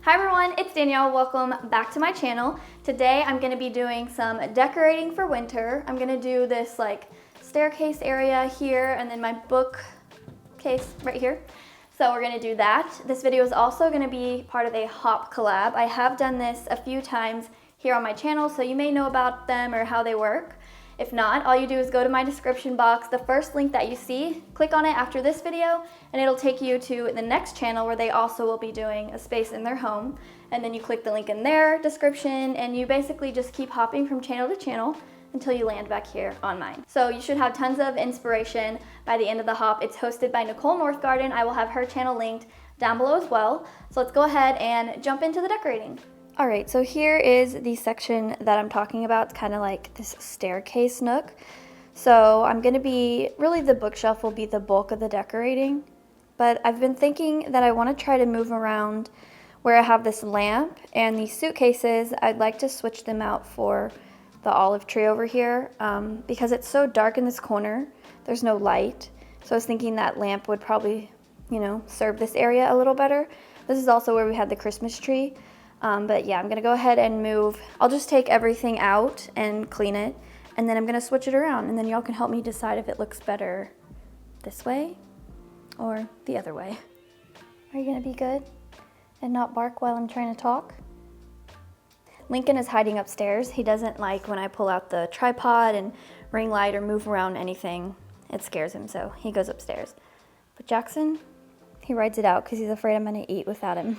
Hi everyone, it's Danielle. Welcome back to my channel. Today I'm going to be doing some decorating for winter. I'm going to do this like staircase area here and then my bookcase right here. So we're going to do that. This video is also going to be part of a hop collab. I have done this a few times here on my channel, so you may know about them or how they work. If not, all you do is go to my description box, the first link that you see, click on it after this video, and it'll take you to the next channel where they also will be doing a space in their home. And then you click the link in their description, and you basically just keep hopping from channel to channel until you land back here on mine. So you should have tons of inspiration by the end of the hop. It's hosted by Nicole Northgarden. I will have her channel linked down below as well. So let's go ahead and jump into the decorating. All right, so here is the section that I'm talking about. It's kind of like this staircase nook. So I'm gonna be, really the bookshelf will be the bulk of the decorating, but I've been thinking that I wanna try to move around where I have this lamp and these suitcases. I'd like to switch them out for the olive tree over here because it's so dark in this corner. There's no light. So I was thinking that lamp would probably, serve this area a little better. This is also where we had the Christmas tree. But yeah, I'm gonna go ahead and move. I'll just take everything out and clean it, and then I'm gonna switch it around, and then y'all can help me decide if it looks better this way or the other way. Are you gonna be good and not bark while I'm trying to talk? Lincoln is hiding upstairs. He doesn't like when I pull out the tripod and ring light or move around anything. It scares him, so he goes upstairs. But Jackson, he rides it out because he's afraid I'm gonna eat without him.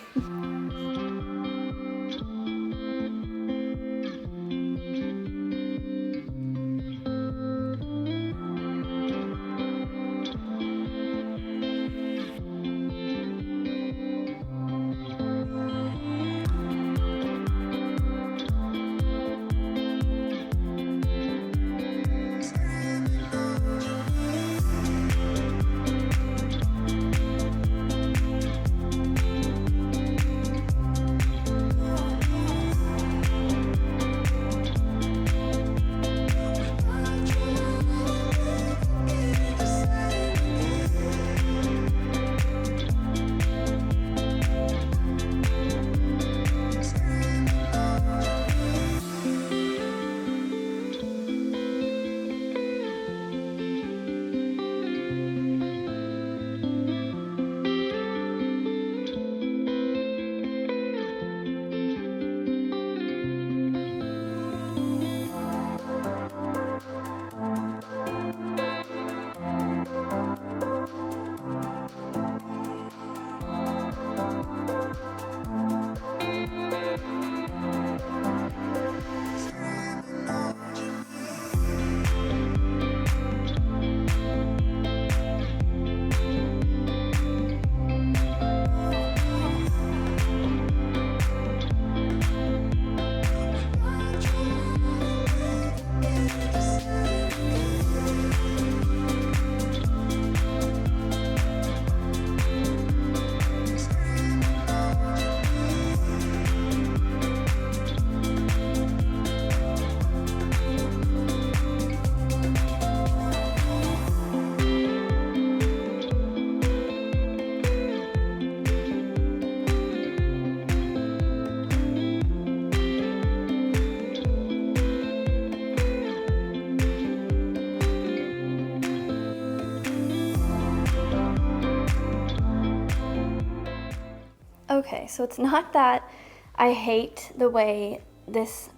Okay, so it's not that I hate the way this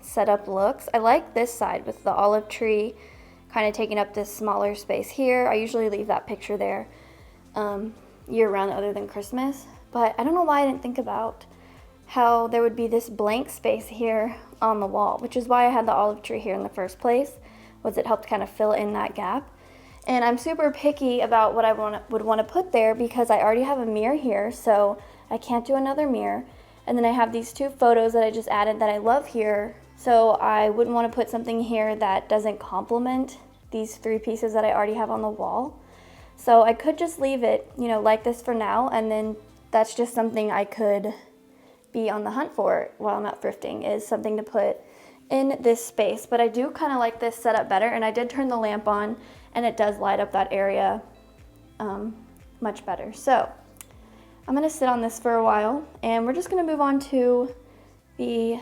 setup looks. I like this side with the olive tree kind of taking up this smaller space here. I usually leave that picture there year round other than Christmas. But I don't know why I didn't think about how there would be this blank space here on the wall, which is why I had the olive tree here in the first place, was it helped kind of fill in that gap. And I'm super picky about what I would want to put there because I already have a mirror here, so I can't do another mirror. And then I have these two photos that I just added that I love here, so I wouldn't want to put something here that doesn't complement these three pieces that I already have on the wall. So I could just leave it, like this for now, and then that's just something I could be on the hunt for while I'm out thrifting, is something to put in this space. But I do kind of like this setup better, and I did turn the lamp on and it does light up that area much better. So I'm gonna sit on this for a while, and we're just gonna move on to the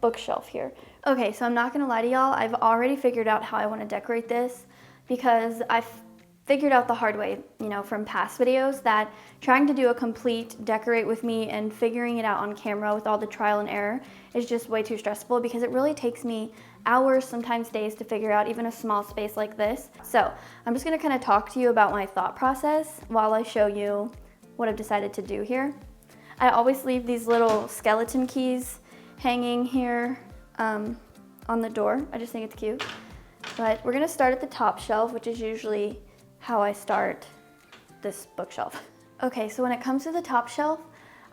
bookshelf here. Okay, so I'm not gonna lie to y'all, I've already figured out how I wanna decorate this because I've figured out the hard way, you know, from past videos that trying to do a complete decorate with me and figuring it out on camera with all the trial and error is just way too stressful because it really takes me hours, sometimes days, to figure out even a small space like this. So I'm just gonna kind of talk to you about my thought process while I show you what I've decided to do here. I always leave these little skeleton keys hanging here on the door. I just think it's cute. But we're gonna start at the top shelf, which is usually how I start this bookshelf. Okay, so when it comes to the top shelf,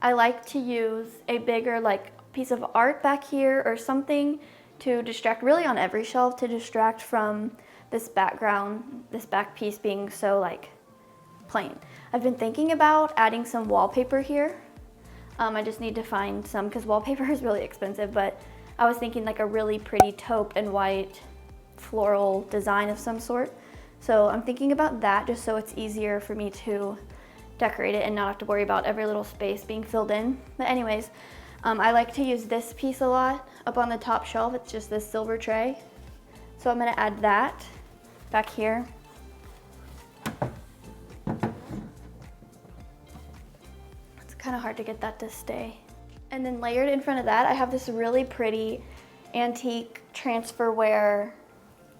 I like to use a bigger like piece of art back here or something to distract, really on every shelf, to distract from this background, this back piece being so like plain. I've been thinking about adding some wallpaper here. I just need to find some because wallpaper is really expensive, but I was thinking like a really pretty taupe and white floral design of some sort. So I'm thinking about that just so it's easier for me to decorate it and not have to worry about every little space being filled in. But anyways, I like to use this piece a lot up on the top shelf. It's just this silver tray. So I'm gonna add that back here. It's kind of hard to get that to stay. And then layered in front of that, I have this really pretty antique transferware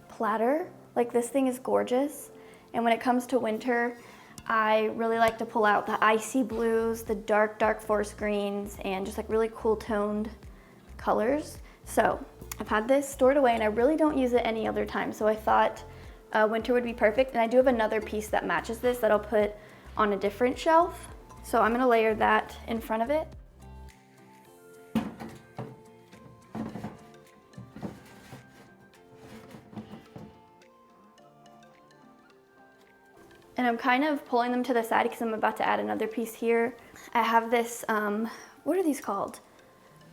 platter. Like, this thing is gorgeous. And when it comes to winter, I really like to pull out the icy blues, the dark, dark forest greens, and just like really cool toned colors. So I've had this stored away and I really don't use it any other time. So I thought winter would be perfect. And I do have another piece that matches this that I'll put on a different shelf. So I'm gonna layer that in front of it. And I'm kind of pulling them to the side because I'm about to add another piece here. I have this, what are these called?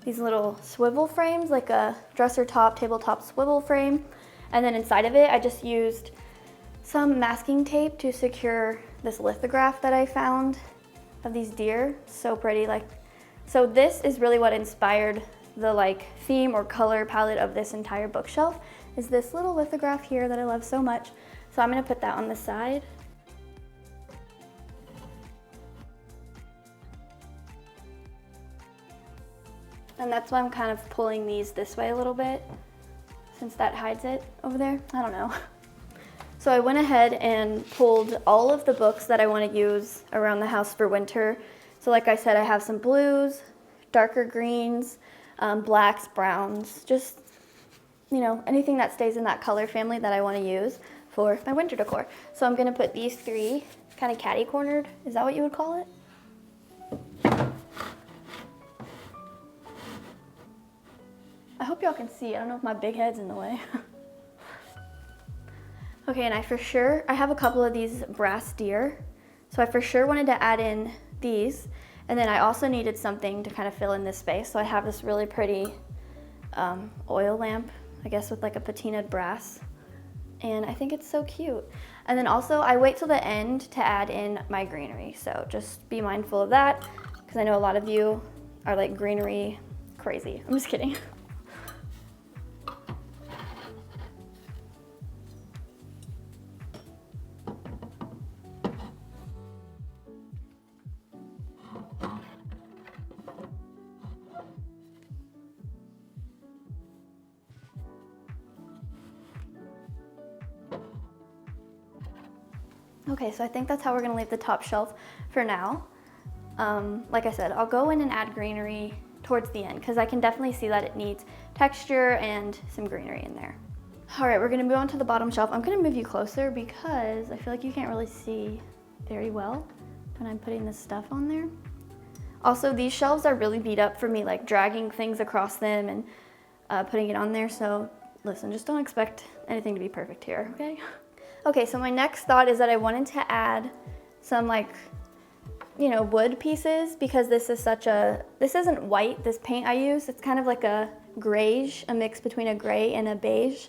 These little swivel frames, like a dresser top, tabletop swivel frame. And then inside of it, I just used some masking tape to secure this lithograph that I found of these deer. So pretty. So this is really what inspired the like theme or color palette of this entire bookshelf, is this little lithograph here that I love so much. So I'm gonna put that on the side. And that's why I'm kind of pulling these this way a little bit, since that hides it over there. I don't know. So I went ahead and pulled all of the books that I want to use around the house for winter. So like I said, I have some blues, darker greens, blacks, browns, just, you know, anything that stays in that color family that I want to use for my winter decor. So I'm going to put these three kind of catty-cornered. Is that what you would call it? I hope y'all can see. I don't know if my big head's in the way. Okay, and I have a couple of these brass deer. So I for sure wanted to add in these. And then I also needed something to kind of fill in this space. So I have this really pretty oil lamp, I guess with like a patinaed brass. And I think it's so cute. And then also I wait till the end to add in my greenery. So just be mindful of that, because I know a lot of you are like greenery crazy. I'm just kidding. Okay, so I think that's how we're gonna leave the top shelf for now. Like I said, I'll go in and add greenery towards the end because I can definitely see that it needs texture and some greenery in there. All right, we're gonna move on to the bottom shelf. I'm gonna move you closer because I feel like you can't really see very well when I'm putting this stuff on there. Also, these shelves are really beat up for me, like dragging things across them and putting it on there. So listen, just don't expect anything to be perfect here, okay? Okay, so my next thought is that I wanted to add some like, you know, wood pieces, because this isn't white, this paint I use. It's kind of like a grayish, a mix between a gray and a beige.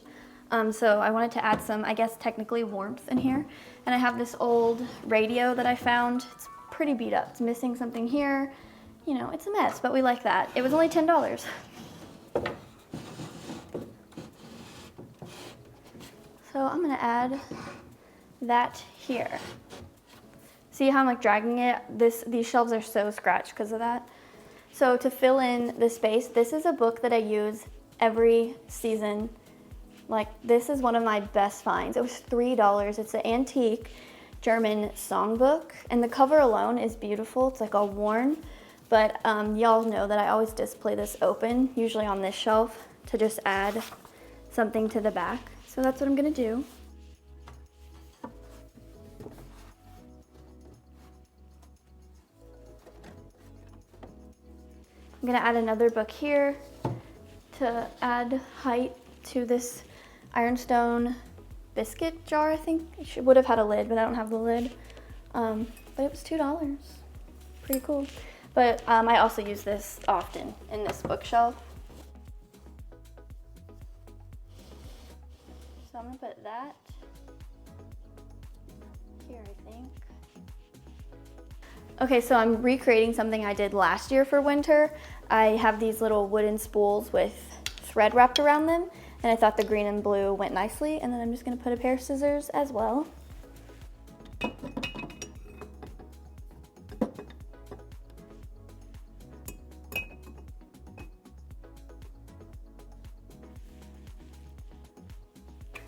So I wanted to add some, I guess technically warmth in here. And I have this old radio that I found. It's pretty beat up. It's missing something here. You know, it's a mess, but we like that. It was only $10. So I'm gonna add that here. See how I'm like dragging it? These shelves are so scratched because of that. So to fill in the space, this is a book that I use every season. Like, this is one of my best finds. It was $3. It's an antique German songbook, and the cover alone is beautiful. It's like all worn, but y'all know that I always display this open, usually on this shelf, to just add something to the back. So that's what I'm gonna do. I'm gonna add another book here to add height to this ironstone biscuit jar. I think it would have had a lid, but I don't have the lid. But it was $2. Pretty cool. But I also use this often in this bookshelf. So I'm gonna put that here, I think. Okay, so I'm recreating something I did last year for winter. I have these little wooden spools with thread wrapped around them, and I thought the green and blue went nicely, and then I'm just gonna put a pair of scissors as well.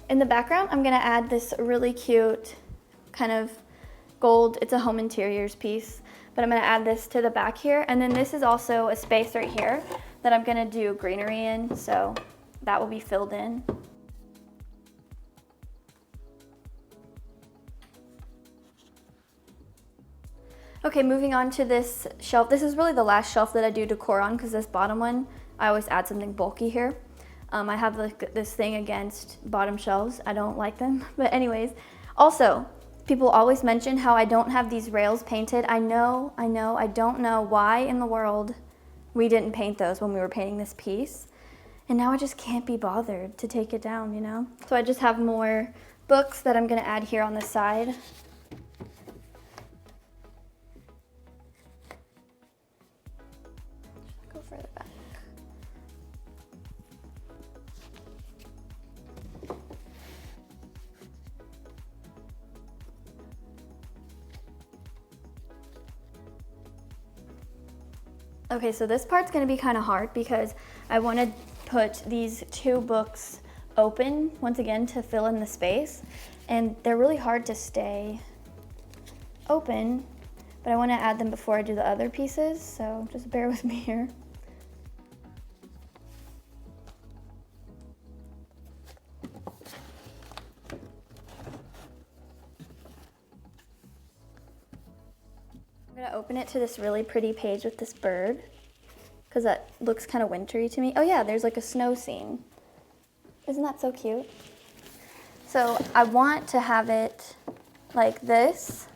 In the background, I'm gonna add this really cute kind of gold, it's a home interiors piece, but I'm gonna add this to the back here, and then this is also a space right here that I'm gonna do greenery in, so that will be filled in. Okay, moving on to this shelf. This is really the last shelf that I do decor on, because this bottom one, I always add something bulky here. I have this thing against bottom shelves. I don't like them, but anyways. Also, people always mention how I don't have these rails painted. I know, I don't know why in the world we didn't paint those when we were painting this piece. And now I just can't be bothered to take it down, you know? So I just have more books that I'm gonna add here on the side. Go further back. Okay, so this part's gonna be kind of hard because I want to put these two books open once again to fill in the space, and they're really hard to stay open, but I want to add them before I do the other pieces, so just bear with me here. I'm gonna open it to this really pretty page with this bird, because that looks kind of wintry to me. Oh yeah, there's like a snow scene. Isn't that so cute? So I want to have it like this,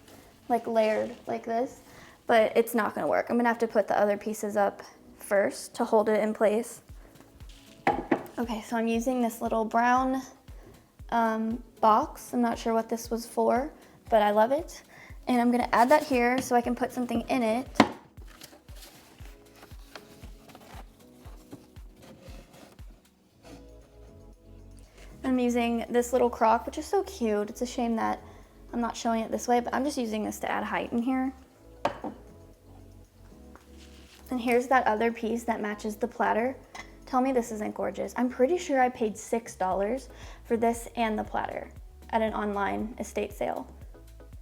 like layered like this, but it's not gonna work. I'm gonna have to put the other pieces up first to hold it in place. Okay, so I'm using this little brown box. I'm not sure what this was for, but I love it. And I'm gonna add that here so I can put something in it. I'm using this little crock, which is so cute. It's a shame that I'm not showing it this way, but I'm just using this to add height in here. And here's that other piece that matches the platter. Tell me this isn't gorgeous. I'm pretty sure I paid $6 for this and the platter at an online estate sale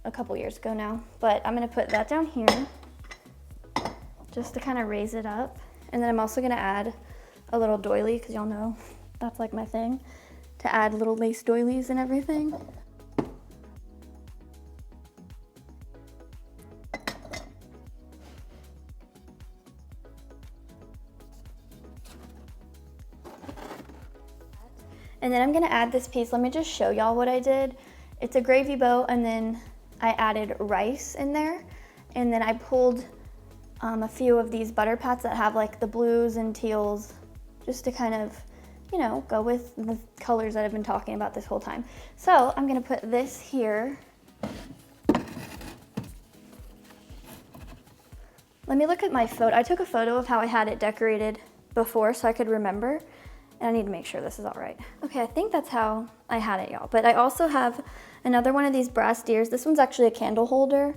a couple years ago now. But I'm gonna put that down here just to kind of raise it up. And then I'm also gonna add a little doily, because y'all know that's like my thing, to add little lace doilies and everything. And then I'm gonna add this piece. Let me just show y'all what I did. It's a gravy boat, and then I added rice in there. And then I pulled a few of these butter pats that have like the blues and teals, just to kind of, you know, go with the colors that I've been talking about this whole time. So I'm gonna put this here. Let me look at my photo. I took a photo of how I had it decorated before so I could remember. And I need to make sure this is all right. Okay, I think that's how I had it, y'all. But I also have another one of these brass deers. This one's actually a candle holder.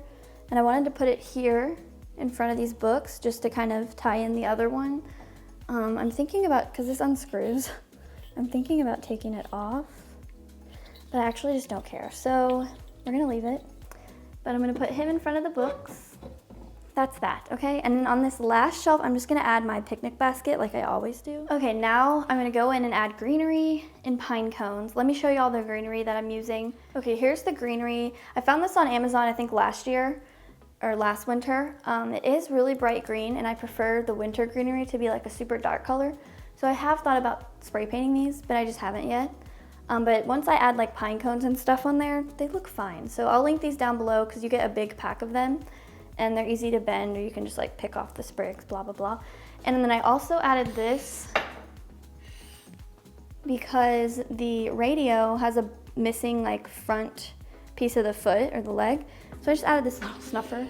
And I wanted to put it here in front of these books just to kind of tie in the other one. I'm thinking about, because this unscrews, I'm thinking about taking it off. But I actually just don't care. So we're gonna leave it. But I'm gonna put him in front of the books. That's that, okay? And then on this last shelf, I'm just gonna add my picnic basket like I always do. Okay, now I'm gonna go in and add greenery and pine cones. Let me show you all the greenery that I'm using. Okay, here's the greenery. I found this on Amazon, I think last year, or last winter. It is really bright green, and I prefer the winter greenery to be like a super dark color. So I have thought about spray painting these, but I just haven't yet. But once I add like pine cones and stuff on there, they look fine. So I'll link these down below because you get a big pack of them. And they're easy to bend, or you can just like pick off the sprigs, blah, blah, blah. And then I also added this because the radio has a missing like front piece of the foot or the leg. So I just added this little snuffer.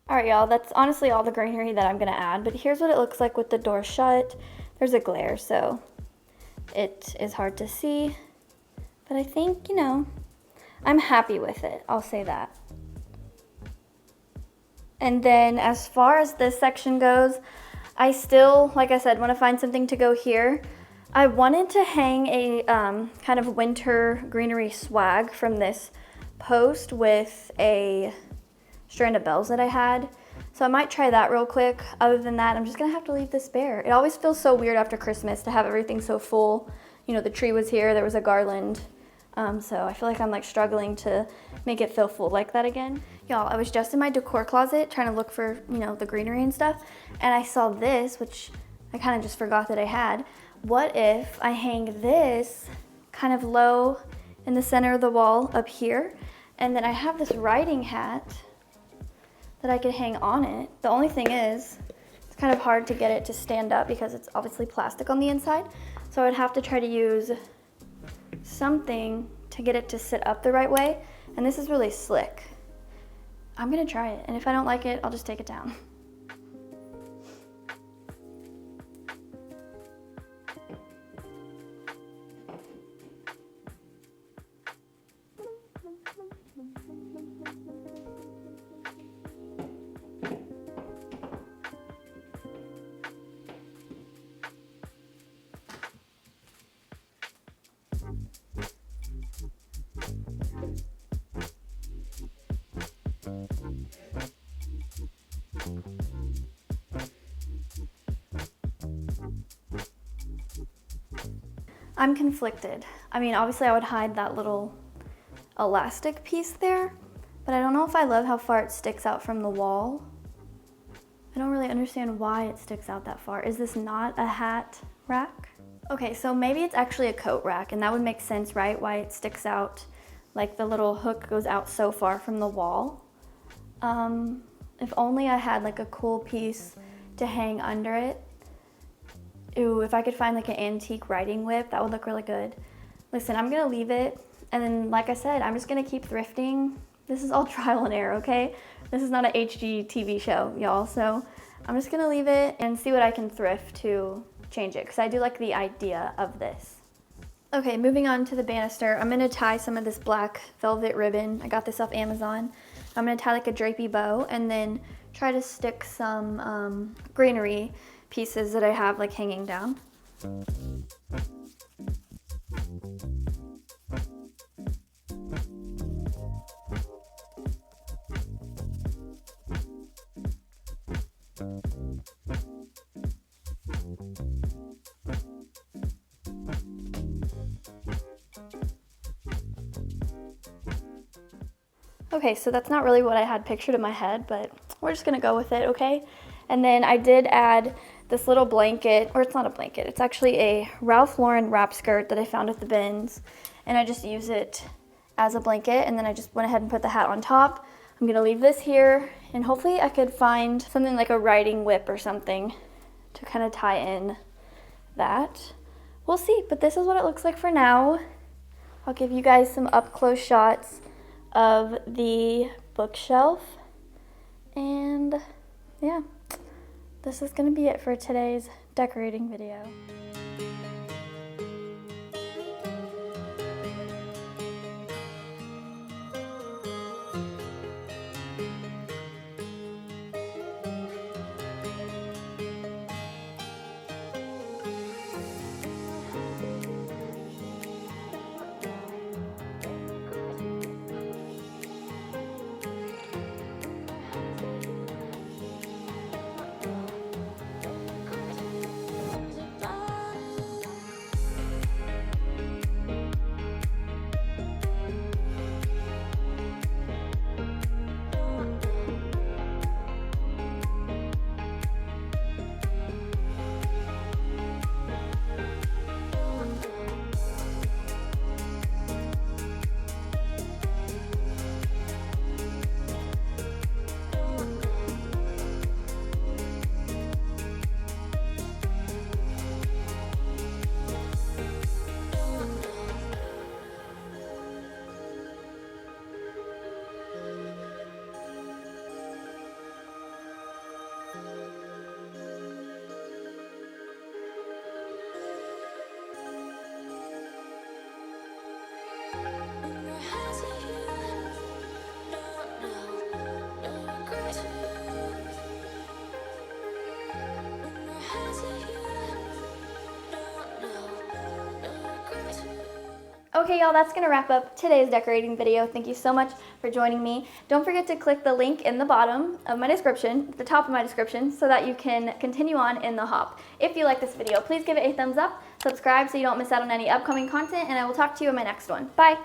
All right, y'all, that's honestly all the greenery that I'm gonna add, but here's what it looks like with the door shut. There's a glare, so it is hard to see, but I think, you know, I'm happy with it, I'll say that. And then as far as this section goes, I still, like I said, want to find something to go here. I wanted to hang a kind of winter greenery swag from this post with a strand of bells that I had. So I might try that real quick. Other than that, I'm just gonna have to leave this bare. It always feels so weird after Christmas to have everything so full. You know, the tree was here, there was a garland. So I feel like I'm like struggling to make it feel full like that again. Y'all, I was just in my decor closet trying to look for, you know, the greenery and stuff. And I saw this, which I kind of just forgot that I had. What if I hang this kind of low in the center of the wall up here? And then I have this riding hat that I could hang on it. The only thing is, it's kind of hard to get it to stand up because it's obviously plastic on the inside. So I'd have to try to use something to get it to sit up the right way. And this is really slick. I'm gonna try it, and if I don't like it, I'll just take it down. I'm conflicted. I mean, obviously I would hide that little elastic piece there, but I don't know if I love how far it sticks out from the wall. I don't really understand why it sticks out that far. Is this not a hat rack? Okay, so maybe it's actually a coat rack, and that would make sense, right? Why it sticks out, like the little hook goes out so far from the wall. If only I had like a cool piece to hang under it. Ooh, if I could find like an antique riding whip, that would look really good. Listen, I'm gonna leave it, and then like I said, I'm just gonna keep thrifting. This is all trial and error, okay? This is not an HGTV show, y'all, so I'm just gonna leave it and see what I can thrift to change it, because I do like the idea of this. Okay, moving on to the banister. I'm gonna tie some of this black velvet ribbon. I got this off Amazon. I'm gonna tie like a drapey bow and then try to stick some greenery pieces that I have like hanging down. Okay, so that's not really what I had pictured in my head, but we're just gonna go with it, okay? And then I did add this little blanket, or it's not a blanket, it's actually a Ralph Lauren wrap skirt that I found at the bins, and I just use it as a blanket, and then I just went ahead and put the hat on top. I'm gonna leave this here, and hopefully I could find something like a riding whip or something to kind of tie in that. We'll see, but this is what it looks like for now. I'll give you guys some up-close shots of the bookshelf, and yeah, this is gonna be it for today's decorating video. Okay, y'all, that's gonna wrap up today's decorating video. Thank you so much for joining me. Don't forget to click the link in the bottom of my description, the top of my description, so that you can continue on in the hop. If you like this video, please give it a thumbs up, subscribe so you don't miss out on any upcoming content, and I will talk to you in my next one. Bye.